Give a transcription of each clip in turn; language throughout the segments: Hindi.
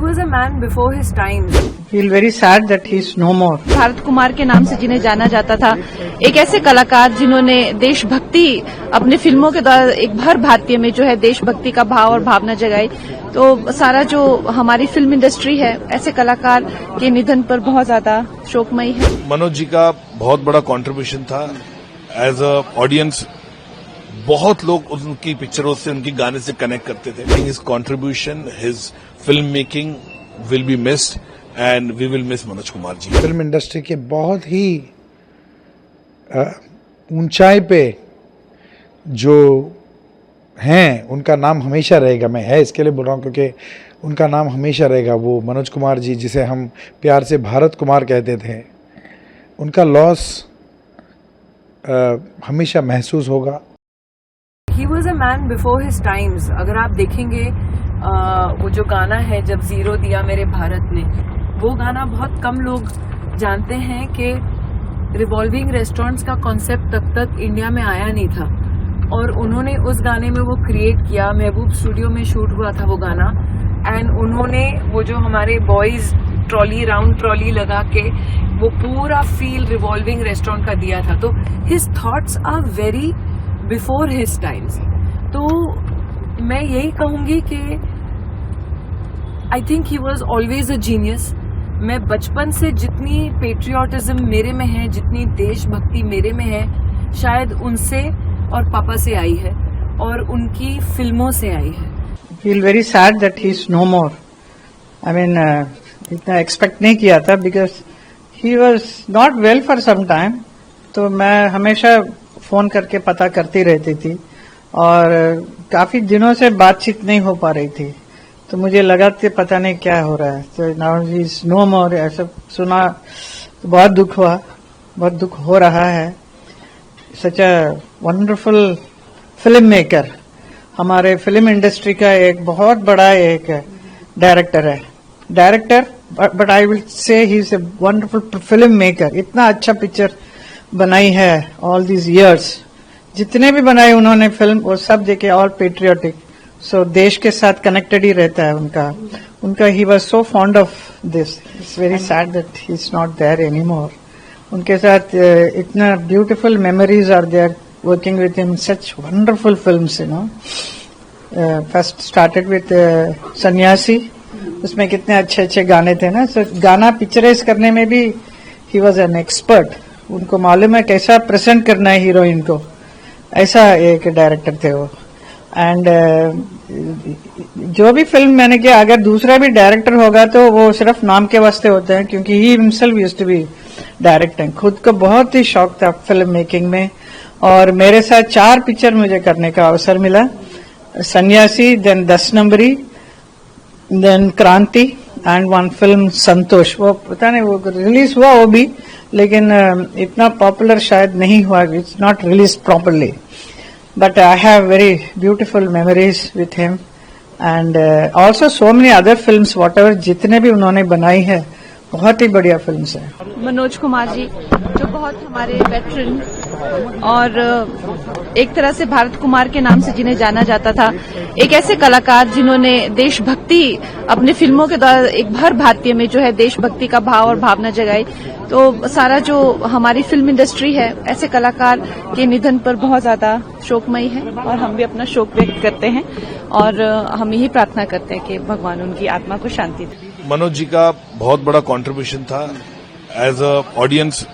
was a man before his time. Feel very sad that he is no more. Bharat Kumar के नाम से जिन्हें जाना जाता था, एक ऐसे कलाकार जिन्होंने देशभक्ति अपने फिल्मों के द्वारा एक हर भारतीय में जो है देशभक्ति का भाव और भावना जगाई। तो सारा जो हमारी फिल्म इंडस्ट्री है, ऐसे कलाकार के निधन पर बहुत ज्यादा शोकमयी है। मनोज जी का बहुत बड़ा कंट्रीब्यूशन था एज अ ऑडियंस। बहुत लोग उनकी पिक्चरों से, उनके गाने से कनेक्ट करते थे। His contribution, his film making will be missed and we will miss Manoj Kumar ji. Film industry के बहुत ही ऊंचाई पे जो हैं, उनका नाम हमेशा रहेगा। मैं है इसके लिए बोल रहा हूँ क्योंकि उनका नाम हमेशा रहेगा। वो मनोज कुमार जी, जिसे हम प्यार से भारत कुमार कहते थे, उनका लॉस हमेशा महसूस होगा। He was a man before his times. अगर आप देखेंगे वो जो गाना है जब जीरो दिया मेरे भारत ने, वो गाना बहुत कम लोग जानते हैं कि रिवॉल्विंग रेस्टोरेंट्स का कॉन्सेप्ट तब तक इंडिया में आया नहीं था और उन्होंने उस गाने में वो क्रिएट किया। महबूब स्टूडियो में शूट हुआ था वो गाना एंड उन्होंने वो जो हमारे बॉयज ट्रॉली, राउंड ट्रॉली लगा के वो पूरा फील रिवॉल्विंग रेस्टोरेंट का दिया था। तो his thoughts are very before his times. तो मैं यही कहूंगी कि I think he was always a genius. मैं बचपन से जितनी पेट्रियाटिज्म मेरे में है, जितनी देशभक्ति मेरे में है, शायद उनसे और पापा से आई है और उनकी फिल्मों से आई है। Feel very sad that he is no more. I mean, इतना एक्सपेक्ट नहीं किया था because he was not well for some time. तो मैं हमेशा फोन करके पता करती रहती थी और काफी दिनों से बातचीत नहीं हो पा रही थी। तो मुझे लगा कि पता नहीं क्या हो रहा है। तो नाउ ही इज नो मोर, ऐसा सुना तो बहुत दुख हुआ, बहुत दुख हो रहा है। सच अ वंडरफुल फिल्म मेकर, हमारे फिल्म इंडस्ट्री का एक बहुत बड़ा एक डायरेक्टर है। Director, but I will say he is a wonderful film maker. इतना अच्छा पिक्चर बनाई है ऑल दीज इयर्स, जितने भी बनाए उन्होंने फिल्म, वो सब देखे ऑल पेट्रियोटिक। सो देश के साथ कनेक्टेड ही रहता है उनका he was so fond of this. It's very sad that he is not there any more. उनके साथ इतना beautiful memories are there working with him, such wonderful films, you know. First started with Sanyasi, उसमें कितने अच्छे अच्छे गाने थे ना। सो गाना पिक्चराइज करने में भी ही वॉज एन एक्सपर्ट। उनको मालूम है कैसा प्रेजेंट करना है हीरोइन को, ऐसा एक डायरेक्टर थे वो। एंड जो भी फिल्म मैंने किया, अगर दूसरा भी डायरेक्टर होगा तो वो सिर्फ नाम के वास्ते होते हैं, क्योंकि he himself used to be directing. खुद को बहुत ही शौक था फिल्म मेकिंग में और मेरे साथ 4 पिक्चर मुझे करने का अवसर मिला। सन्यासी, देन 10 नंबरी, देन क्रांति एंड 1 फिल्म संतोष। वो पता नहीं वो रिलीज हुआ वो भी, लेकिन इतना पॉपुलर शायद नहीं हुआ, it's not release properly. But I have very beautiful memories with him and also so many other films, what ever जितने भी उन्होंने बनाई है, बहुत ही बढ़िया फिल्म्स है। मनोज कुमार जी जो बहुत हमारे वेटरन और एक तरह से भारत कुमार के नाम से जिन्हें जाना जाता था, एक ऐसे कलाकार जिन्होंने देशभक्ति अपने फिल्मों के द्वारा एक हर भारतीय में जो है देशभक्ति का भाव और भावना जगाई। तो सारा जो हमारी फिल्म इंडस्ट्री है, ऐसे कलाकार के निधन पर बहुत ज्यादा शोकमयी है और हम भी अपना शोक व्यक्त करते हैं और हम यही प्रार्थना करते हैं कि भगवान उनकी आत्मा को शांति दे। मनोज जी का बहुत बड़ा कंट्रीब्यूशन था एज अ ऑडियंस।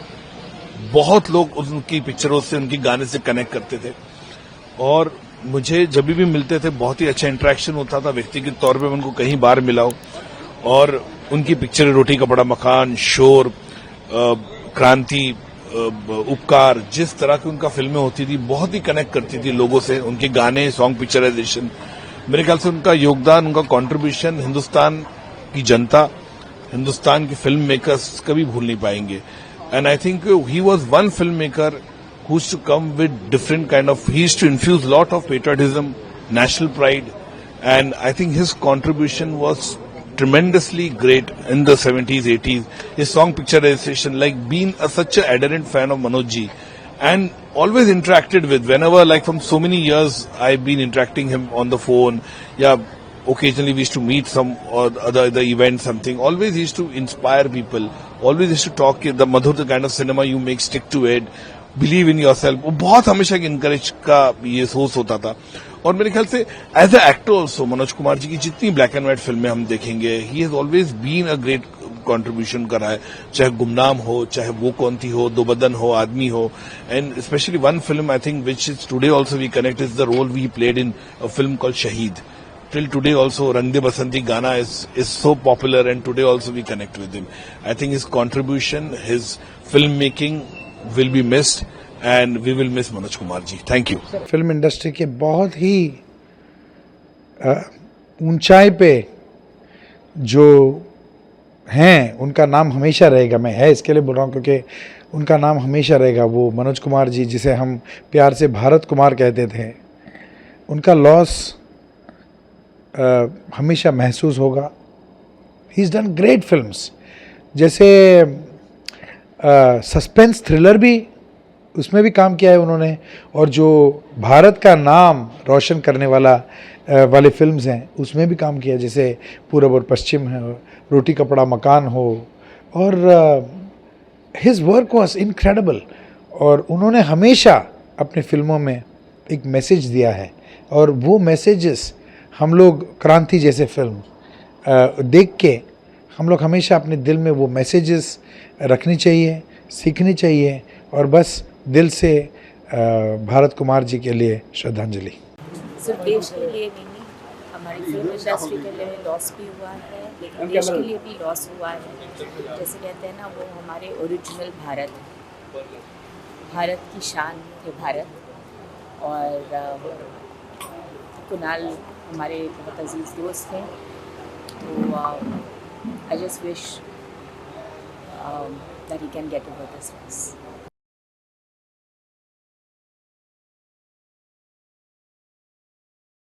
बहुत लोग उनकी पिक्चरों से, उनके गाने से कनेक्ट करते थे और मुझे जब भी मिलते थे बहुत ही अच्छा इंटरेक्शन होता था। व्यक्तिगत तौर पे मैं उनको कहीं बार मिला हूं और उनकी पिक्चर रोटी कपड़ा मकान, शोर, क्रांति, उपकार, जिस तरह की उनका फिल्में होती थी, बहुत ही कनेक्ट करती थी लोगों से। उनके गाने, सॉन्ग पिक्चराइजेशन, मेरे ख्याल से उनका योगदान, उनका कंट्रीब्यूशन हिंदुस्तान की जनता, हिंदुस्तान के फिल्म मेकर्स कभी भूल नहीं पाएंगे। And I think he was one film maker who used to come with different kind of, he used to infuse lot of patriotism, national pride, and I think his contribution was tremendously great in the 70s, 80s. His song picturization, like being such a adherent fan of Manoj ji, and always interacted with, whenever, like from so many years, I've been interacting him on the phone, yeah, occasionally we used to meet some or other event, something. Always he used to inspire people. Always used to talk the Madhur, the kind of cinema you make, stick to it, believe in yourself. वो बहुत हमेशा encourage का ये सोच होता था. और मेरे ख्याल से as a actor also Manoj Kumar ji की जितनी ब्लैक एंड व्हाइट फिल्में हम देखेंगे, he has always been a great contribution करा है, चाहे गुमनाम हो, चाहे वो कौन थी हो, दो बदन हो, आदमी हो, and specially one film I think which is today also we connect is the role we played in a film called Shaheed. Till today also Rang De Basanti Gana is so popular, and today also we connect with him. I think his contribution, his filmmaking will be missed, and we will miss Manoj Kumar ji. Thank you. Film industry के बहुत ही ऊंचाई पे जो हैं उनका नाम हमेशा रहेगा. मैं है इसके लिए बोल रहा हूँ क्योंकि उनका नाम हमेशा रहेगा. वो मनोज कुमार जी, जिसे हम प्यार से भारत कुमार कहते थे, उनका लॉस हमेशा महसूस होगा. He is done great films, जैसे सस्पेंस थ्रिलर भी, उसमें भी काम किया है उन्होंने. और जो भारत का नाम रोशन करने वाले फिल्म्स हैं उसमें भी काम किया, जैसे पूरब और पश्चिम है, रोटी कपड़ा मकान हो. और हिज वर्क वॉज इनक्रेडिबल. और उन्होंने हमेशा अपनी फिल्मों में एक मैसेज दिया है, और वो मैसेजेस हम लोग क्रांति जैसे फिल्म देख के हम लोग हमेशा अपने दिल में वो मैसेजेस रखनी चाहिए, सीखनी चाहिए. और बस दिल से भारत कुमार जी के लिए श्रद्धांजलि. सिर्फ देश के लिए नहीं, हमारी फिल्म इंडस्ट्री के लिए लॉस भी हुआ है, लेकिन देश के लिए भी लॉस हुआ है. जैसे कहते हैं ना, वो हमारे ओरिजिनल भारत की शान थे भारत. और कुणाल हमारे बहुत अजीज दोस्त थे. तो I just wish that he can get over this loss.